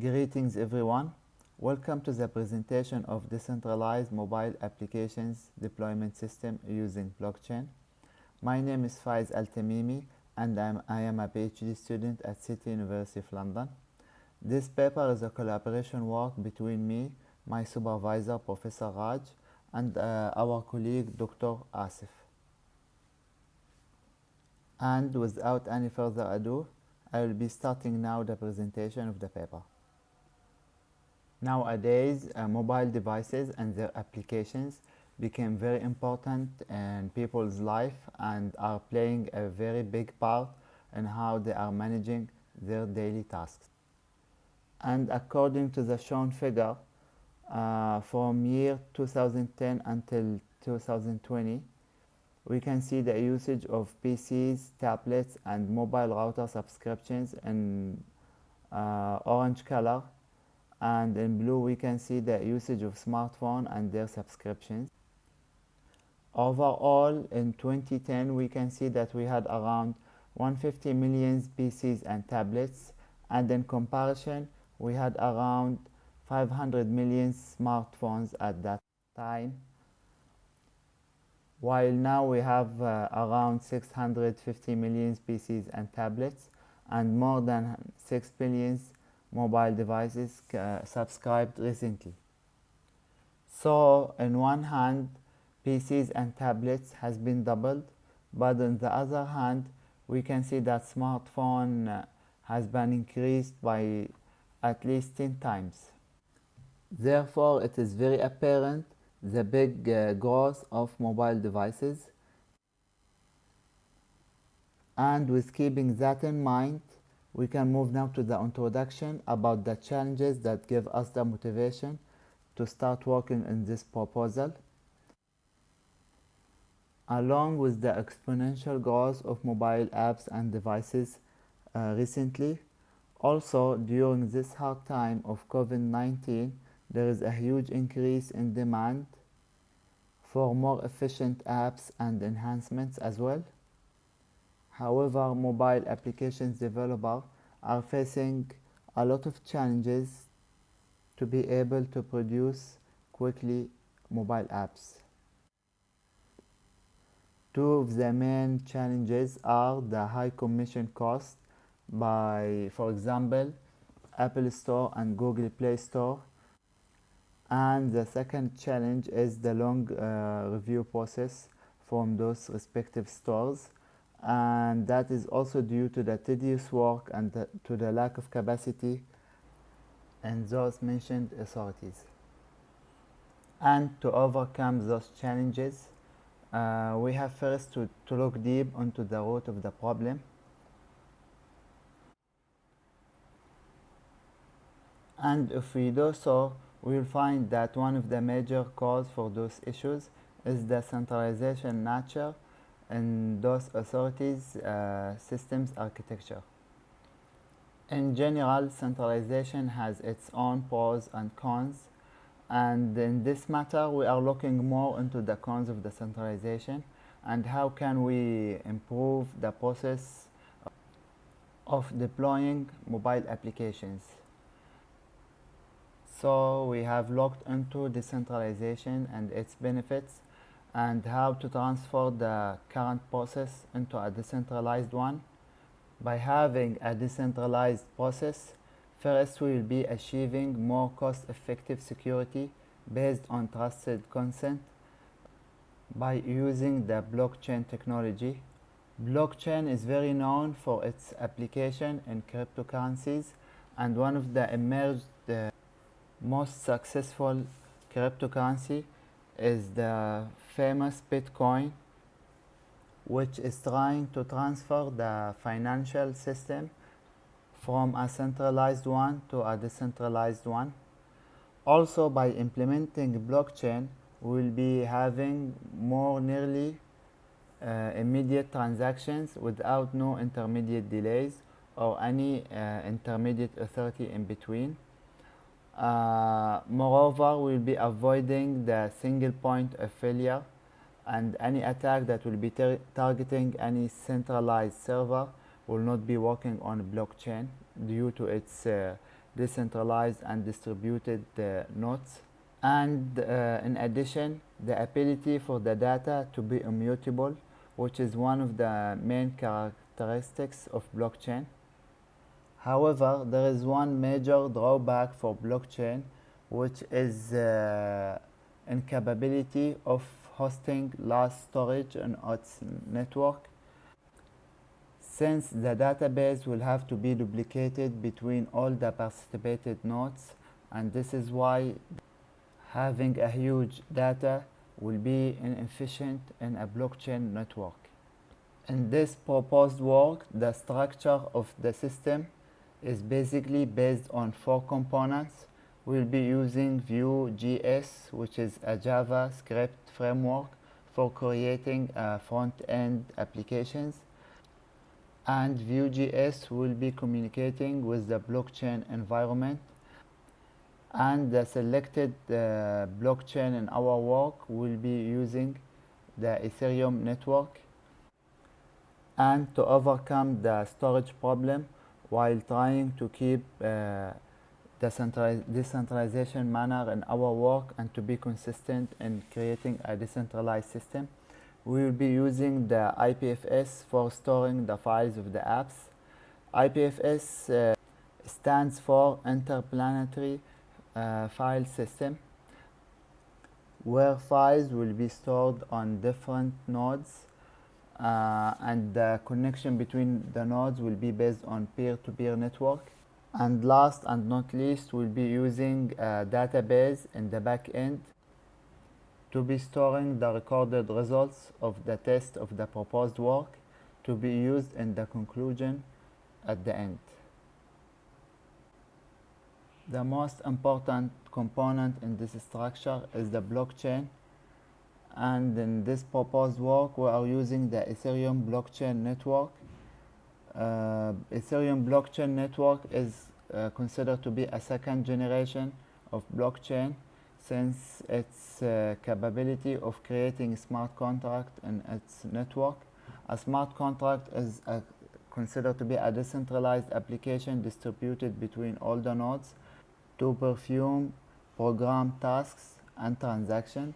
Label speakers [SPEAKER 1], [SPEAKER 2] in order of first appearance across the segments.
[SPEAKER 1] Greetings everyone. Welcome to the presentation of Decentralized Mobile Applications Deployment System using blockchain. My name is Faiz Al-Tamimi and I am a PhD student at City University of London. This paper is a collaboration work between me, my supervisor Professor Raj, and our colleague Dr. Asif. And without any further ado, I will be starting now the presentation of the paper. Nowadays, mobile devices and their applications became very important in people's life and are playing a very big part in how they are managing their daily tasks. And according to the shown figure, from year 2010 until 2020, we can see the usage of PCs, tablets, and mobile router subscriptions in orange color, and in blue we can see the usage of smartphone and their subscriptions. Overall, in 2010 we can see that we had around 150 million PCs and tablets, and in comparison we had around 500 million smartphones at that time, while now we have around 650 million PCs and tablets and more than 6 billion mobile devices subscribed recently. So on one hand, PCs and tablets has been doubled, but on the other hand we can see that smartphone has been increased by at least 10 times. Therefore, it is very apparent the big growth of mobile devices. And with keeping that in mind, we can move now to the introduction about the challenges that give us the motivation to start working on this proposal. Along with the exponential growth of mobile apps and devices recently, also during this hard time of COVID-19, there is a huge increase in demand for more efficient apps and enhancements as well. However, mobile applications developers are facing a lot of challenges to be able to produce quickly mobile apps. Two of the main challenges are the high commission cost by, for example, Apple Store and Google Play Store, and the second challenge is the long review process from those respective stores, and that is also due to the tedious work and to the lack of capacity in those mentioned authorities. And to overcome those challenges, we have first to look deep into the root of the problem. And if we do so, we will find that one of the major causes for those issues is the centralization nature in those authorities' systems architecture. In general, centralization has its own pros and cons, and in this matter we are looking more into the cons of the centralization and how can we improve the process of deploying mobile applications. So we have looked into decentralization and its benefits and how to transfer the current process into a decentralized one. By having a decentralized process, first we will be achieving more cost-effective security based on trusted consent by using the blockchain technology. Blockchain is very known for its application in cryptocurrencies, and one of the emerged most successful cryptocurrency is the famous Bitcoin, which is trying to transfer the financial system from a centralized one to a decentralized one. Also, by implementing blockchain, we will be having more nearly immediate transactions without no intermediate delays or any intermediate authority in between. Moreover, we will be avoiding the single point of failure, and any attack that will be targeting any centralized server will not be working on blockchain due to its decentralized and distributed nodes. And in addition, the ability for the data to be immutable, which is one of the main characteristics of blockchain. However, there is one major drawback for blockchain, which is incapability of hosting large storage on its network, since the database will have to be duplicated between all the participated nodes, and this is why having a huge data will be inefficient in a blockchain network. In this proposed work, the structure of the system is basically based on 4 components. We'll be using Vue.js, which is a JavaScript framework for creating front-end applications. And Vue.js will be communicating with the blockchain environment. And the selected blockchain in our work will be using the Ethereum network. And to overcome the storage problem while trying to keep decentralization manner in our work and to be consistent in creating a decentralized system, we will be using the IPFS for storing the files of the apps. IPFS stands for Interplanetary File System, where files will be stored on different nodes, and the connection between the nodes will be based on peer-to-peer network. And last and not least, we'll be using a database in the back end to be storing the recorded results of the test of the proposed work to be used in the conclusion at the end. The most important component in this structure is the blockchain, and in this proposed work we are using the Ethereum blockchain network. Ethereum blockchain network is considered to be a second generation of blockchain, since its capability of creating smart contract in its network. A smart contract is considered to be a decentralized application distributed between all the nodes to perform program tasks and transactions.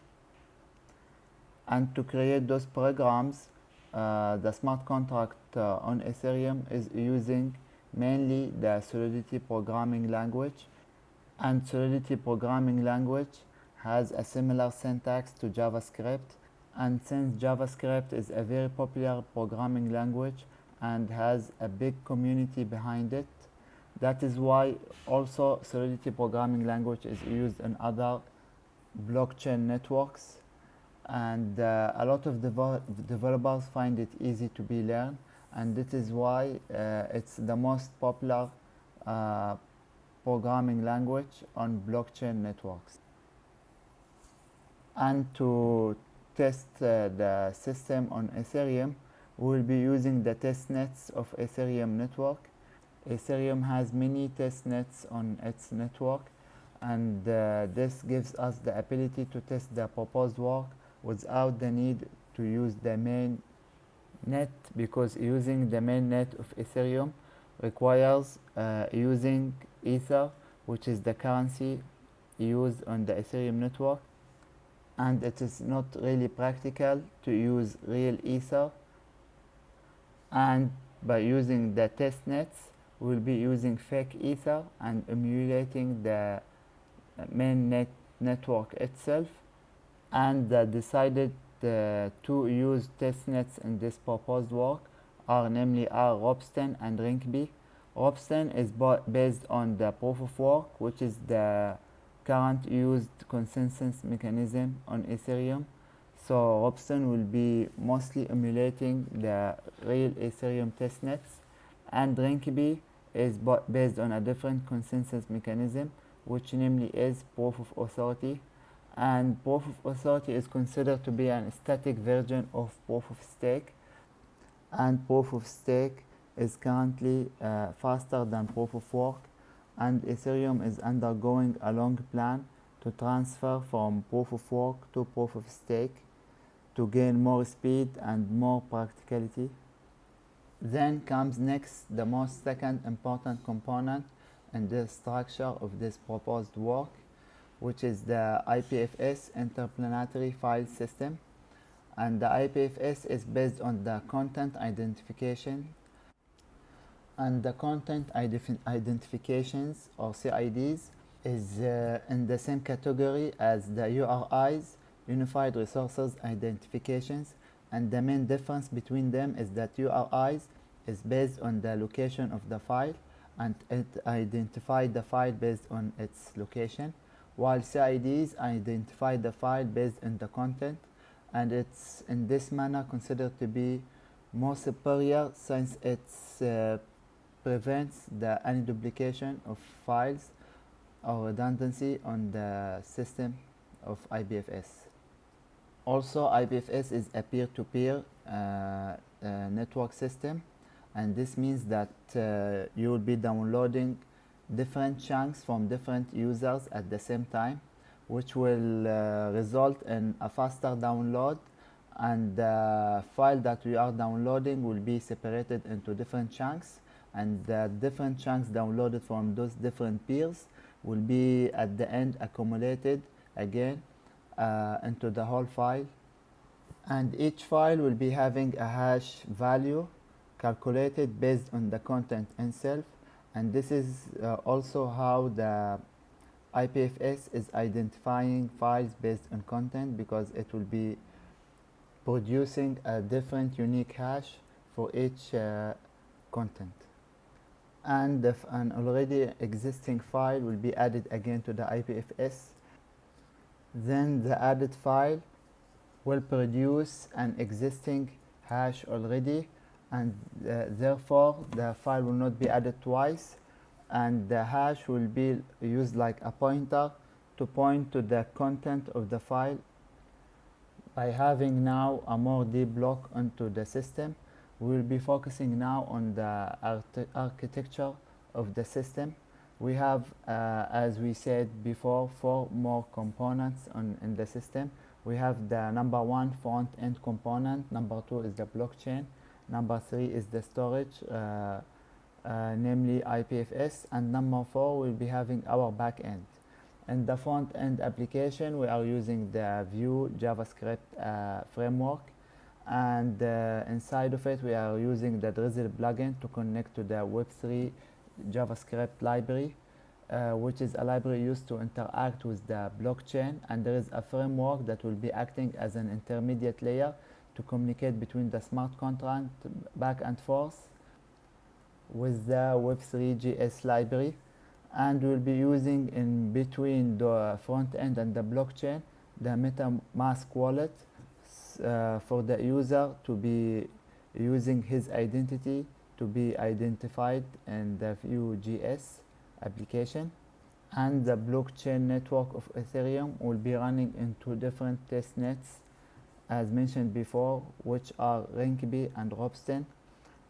[SPEAKER 1] And to create those programs, the smart contract on Ethereum is using mainly the Solidity programming language. And Solidity programming language has a similar syntax to JavaScript. And since JavaScript is a very popular programming language and has a big community behind it, that is why also Solidity programming language is used in other blockchain networks. And a lot of developers find it easy to be learned, and this is why it's the most popular programming language on blockchain networks. And to test the system on Ethereum, we will be using the testnets of Ethereum network. Ethereum has many testnets on its network, and this gives us the ability to test the proposed work without the need to use the main net, because using the main net of Ethereum requires using Ether, which is the currency used on the Ethereum network, and it is not really practical to use real Ether. And by using the test nets, we'll be using fake Ether and emulating the main network itself. And decided to use testnets in this proposed work are namely Ropsten and Rinkeby. Ropsten is based on the proof of work, which is the current used consensus mechanism on Ethereum. So Ropsten will be mostly emulating the real Ethereum testnets, and Rinkeby is based on a different consensus mechanism, which namely is proof of authority. And proof of authority is considered to be a static version of proof of stake, and proof of stake is currently faster than proof of work, and Ethereum is undergoing a long plan to transfer from proof of work to proof of stake to gain more speed and more practicality. Then comes next the most second important component in the structure of this proposed work, which is the IPFS Interplanetary File System. And the IPFS is based on the content identification, and the content identifications or CIDs is in the same category as the URIs, Unified Resources Identifications, and the main difference between them is that URIs is based on the location of the file and it identifies the file based on its location, while CIDs identify the file based on the content, and it's in this manner considered to be more superior since it prevents any duplication of files or redundancy on the system of IPFS. Also, IPFS is a peer-to-peer network system, and this means that you will be downloading different chunks from different users at the same time, which will result in a faster download, and the file that we are downloading will be separated into different chunks, and the different chunks downloaded from those different peers will be at the end accumulated again into the whole file, and each file will be having a hash value calculated based on the content itself, and this is also how the IPFS is identifying files based on content, because it will be producing a different unique hash for each content. And if an already existing file will be added again to the IPFS, then the added file will produce an existing hash already, and therefore the file will not be added twice, and the hash will be used like a pointer to point to the content of the file. By having now a more deep block onto the system, we will be focusing now on the architecture of the system. We have, as we said before, 4 more components in the system. We have the number 1 front-end component, number 2 is the blockchain, number 3 is the storage, namely IPFS, and number 4 we'll be having our backend. In the front-end application, we are using the Vue JavaScript framework, and inside of it we are using the Drizzle plugin to connect to the Web3 JavaScript library, which is a library used to interact with the blockchain, and there is a framework that will be acting as an intermediate layer to communicate between the smart contract back and forth with the Web3.js library. And we'll be using in between the front end and the blockchain the MetaMask wallet for the user to be using his identity to be identified in the Vue.js application. And the blockchain network of Ethereum will be running into different test nets as mentioned before, which are Rinkeby and Ropsten.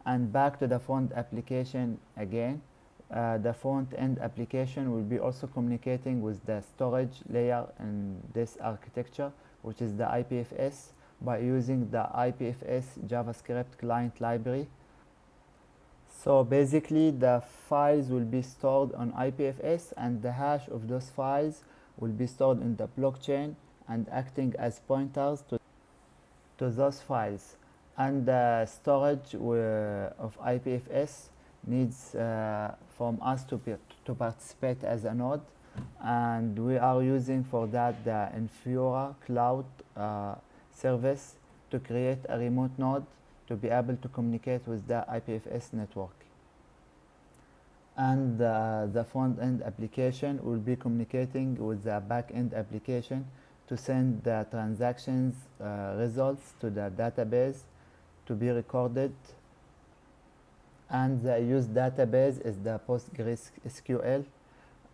[SPEAKER 1] And back to the front application again. The front-end application will be also communicating with the storage layer in this architecture, which is the IPFS, by using the IPFS JavaScript client library. So basically the files will be stored on IPFS, and the hash of those files will be stored in the blockchain and acting as pointers to those files. And the storage of IPFS needs from us to participate as a node, and we are using for that the Infura Cloud service to create a remote node to be able to communicate with the IPFS network. And the front-end application will be communicating with the back-end application to send the transactions results to the database to be recorded. And the used database is the PostgreSQL.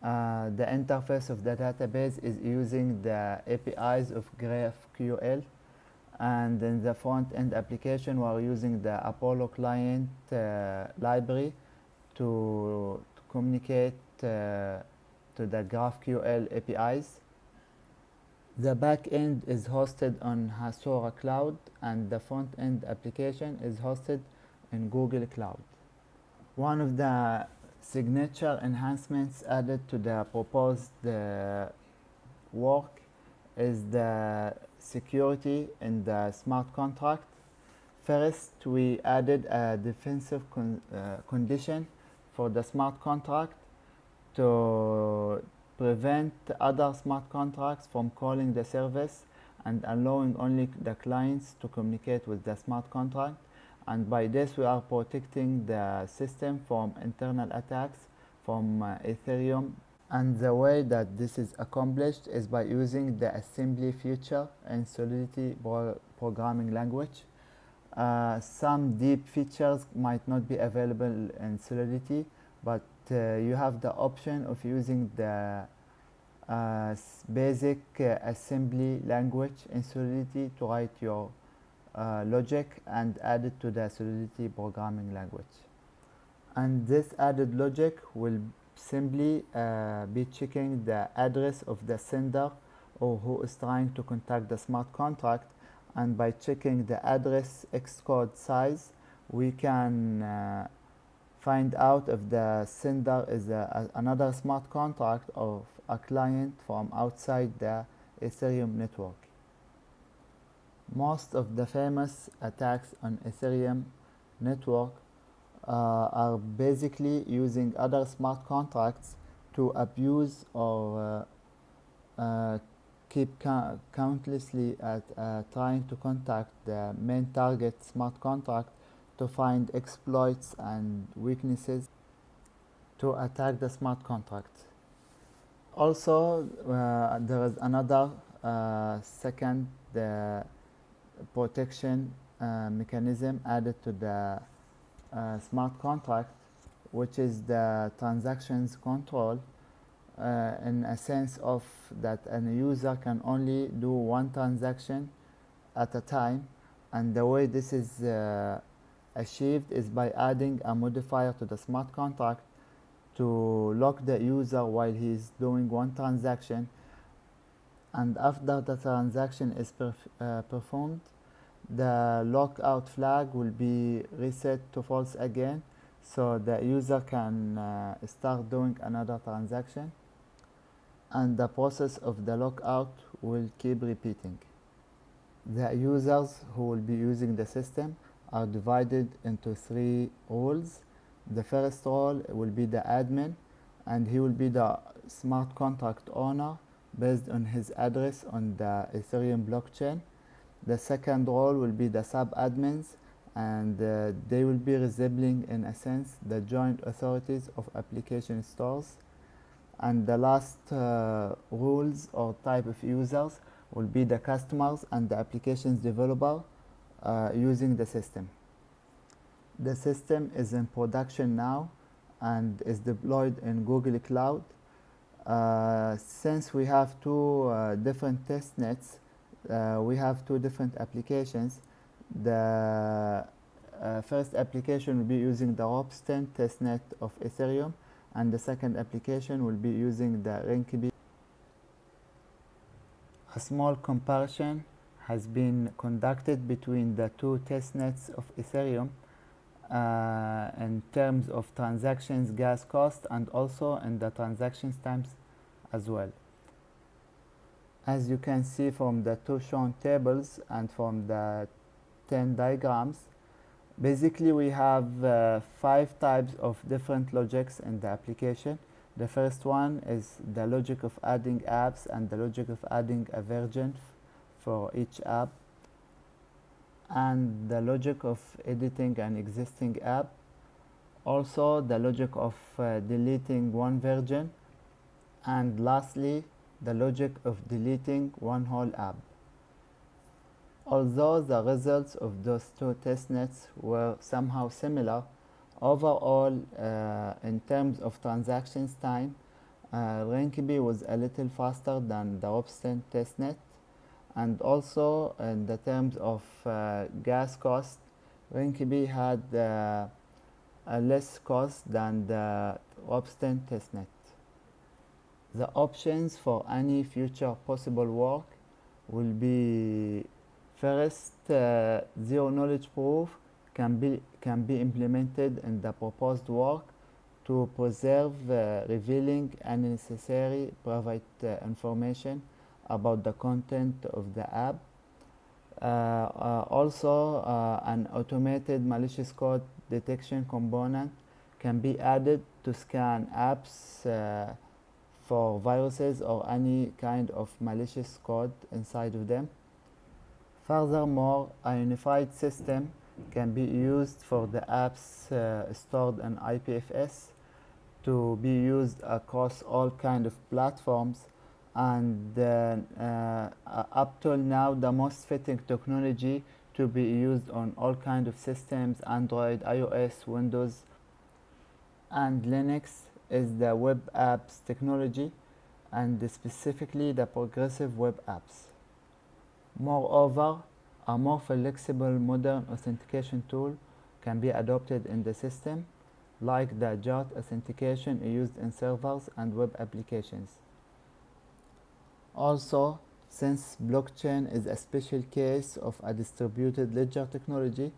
[SPEAKER 1] The interface of the database is using the APIs of GraphQL. And in the front-end application, we are using the Apollo client library to communicate to the GraphQL APIs. The back-end is hosted on Hasura Cloud, and the front-end application is hosted in Google Cloud. One of the Signature enhancements added to the proposed work is the security in the smart contract. First, we added a defensive condition for the smart contract to prevent other smart contracts from calling the service and allowing only the clients to communicate with the smart contract. And by this, we are protecting the system from internal attacks from Ethereum. And the way that this is accomplished is by using the assembly feature in Solidity programming language. Some deep features might not be available in Solidity, but you have the option of using the basic assembly language in Solidity to write your logic and add it to the Solidity programming language. And this added logic will simply be checking the address of the sender or who is trying to contact the smart contract, and by checking the address Xcode size, we can find out if the sender is another smart contract of a client from outside the Ethereum network. Most of the famous attacks on Ethereum network are basically using other smart contracts to abuse or keep countlessly at trying to contact the main target smart contract to find exploits and weaknesses to attack the smart contract. Also, there is another second protection mechanism added to the smart contract, which is the transactions control, in a sense of that a user can only do one transaction at a time, and the way this is achieved is by adding a modifier to the smart contract to lock the user while he is doing one transaction, and after the transaction is performed, the lockout flag will be reset to false again, so the user can start doing another transaction, and the process of the lockout will keep repeating. The users who will be using the system are divided into 3 roles. The first role will be the admin, and he will be the smart contract owner based on his address on the Ethereum blockchain. The second role will be the sub-admins, and they will be resembling, in a sense, the joint authorities of application stores. And the last rules or type of users will be the customers and the applications developer using the system. The system is in production now and is deployed in Google Cloud. Since we have 2 different test nets, we have 2 different applications. The first application will be using the Ropsten testnet of Ethereum, and the second application will be using the Rinkeby. A small comparison has been conducted between the 2 testnets of Ethereum in terms of transactions gas cost and also in the transactions times as well. As you can see from the 2 shown tables and from the 10 diagrams, basically we have 5 types of different logics in the application. The first one is the logic of adding apps and the logic of adding a version for each app, and the logic of editing an existing app, also the logic of deleting one version, and lastly the logic of deleting one whole app. Although the results of those 2 testnets were somehow similar, overall in terms of transactions time, Rinkeby was a little faster than the Ropsten testnet, and also in the terms of gas cost, Rinkeby had a less cost than the Ropsten testnet. The options for any future possible work will be: first, zero knowledge proof can be implemented in the proposed work to preserve revealing unnecessary private information about the content of the app. Also, an automated malicious code detection component can be added to scan apps for viruses or any kind of malicious code inside of them. Furthermore, a unified system can be used for the apps stored in IPFS to be used across all kind of platforms, and up till now the most fitting technology to be used on all kind of systems, Android, iOS, Windows and Linux, is the web apps technology, and specifically the progressive web apps. Moreover, a more flexible modern authentication tool can be adopted in the system, like the JART authentication used in servers and web applications. Also, since blockchain is a special case of a distributed ledger technology,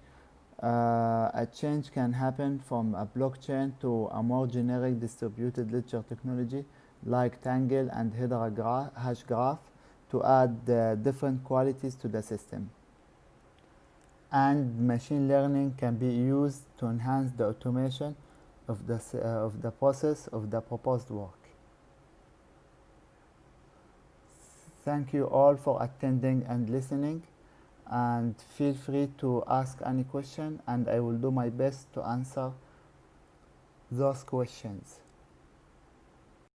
[SPEAKER 1] a change can happen from a blockchain to a more generic distributed ledger technology like Tangle and Hydra Hashgraph to add different qualities to the system. And machine learning can be used to enhance the automation of the process of the proposed work. Thank you all for attending and listening, and feel free to ask any question and I will do my best to answer those questions.